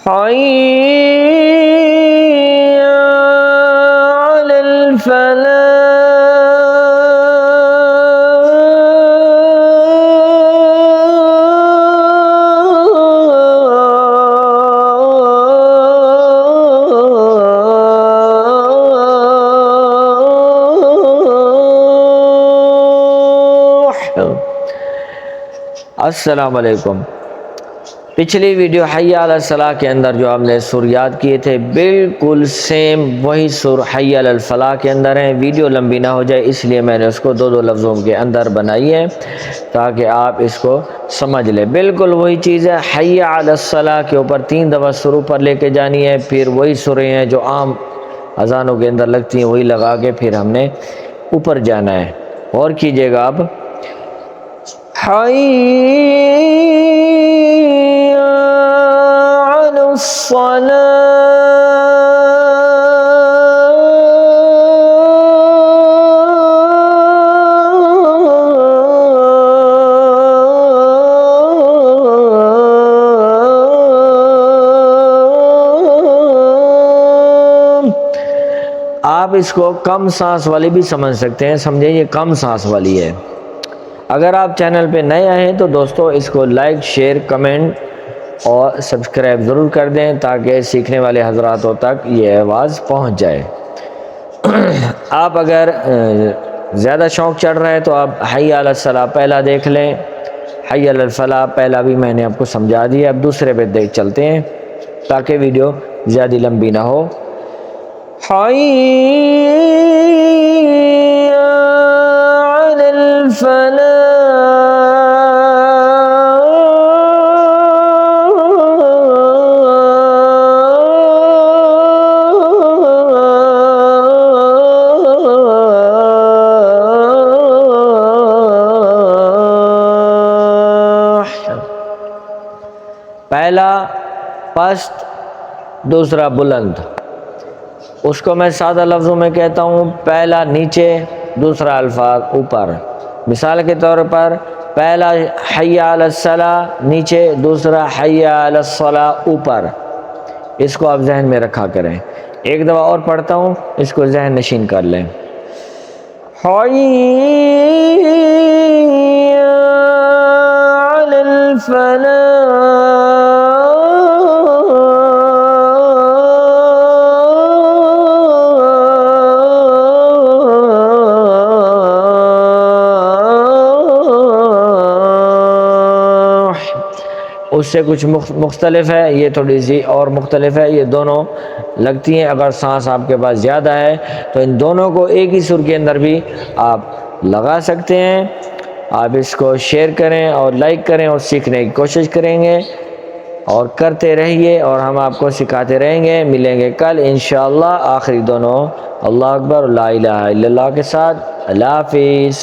حي على الفلاح. السلام علیکم. پچھلی ویڈیو حی علی الصلاح کے اندر جو ہم نے سر یاد کیے تھے بالکل سیم وہی سر حی علی الفلاح کے اندر ہیں. ویڈیو لمبی نہ ہو جائے اس لیے میں نے اس کو دو لفظوں کے اندر بنائی ہے تاکہ آپ اس کو سمجھ لیں. بالکل وہی چیز ہے. حی علی الصلاح کے اوپر 3 دفعہ سر اوپر لے کے جانی ہے. پھر وہی سریں ہیں جو عام اذانوں کے اندر لگتی ہیں وہی لگا کے پھر ہم نے اوپر جانا ہے. اور کیجئے گا اب. حی علی آپ اس کو کم سانس والی بھی سمجھ سکتے ہیں. سمجھیں یہ کم سانس والی ہے. اگر آپ چینل پہ نئے آئے ہیں تو دوستو اس کو لائک شیئر کمنٹ اور سبسکرائب ضرور کر دیں تاکہ سیکھنے والے حضراتوں تک یہ آواز پہنچ جائے. آپ اگر زیادہ شوق چڑھ رہا ہے تو آپ حی علی الصلاح پہلا دیکھ لیں. حی علی الفلاح پہلا بھی میں نے آپ کو سمجھا دیا. اب دوسرے پہ دیکھ چلتے ہیں تاکہ ویڈیو زیادہ لمبی نہ ہو. حی علی الفلاح. پہلا پست دوسرا بلند. اس کو میں سادہ لفظوں میں کہتا ہوں پہلا نیچے دوسرا الفاظ اوپر. مثال کے طور پر پہلا حی علی الصلاح نیچے دوسرا حی علی الصلاح اوپر. اس کو آپ ذہن میں رکھا کریں. ایک دفعہ اور پڑھتا ہوں اس کو ذہن نشین کر لیں. حی علی الفلاح. اس سے کچھ مختلف ہے. یہ تھوڑی سی اور مختلف ہے. یہ دونوں لگتی ہیں. اگر سانس آپ کے پاس زیادہ ہے تو ان دونوں کو ایک ہی سر کے اندر بھی آپ لگا سکتے ہیں. آپ اس کو شیئر کریں اور لائک کریں اور سیکھنے کی کوشش کریں گے اور کرتے رہیے اور ہم آپ کو سکھاتے رہیں گے. ملیں گے کل انشاءاللہ آخری دونوں اللہ اکبر لا الہ الا اللہ کے ساتھ. اللہ حافظ.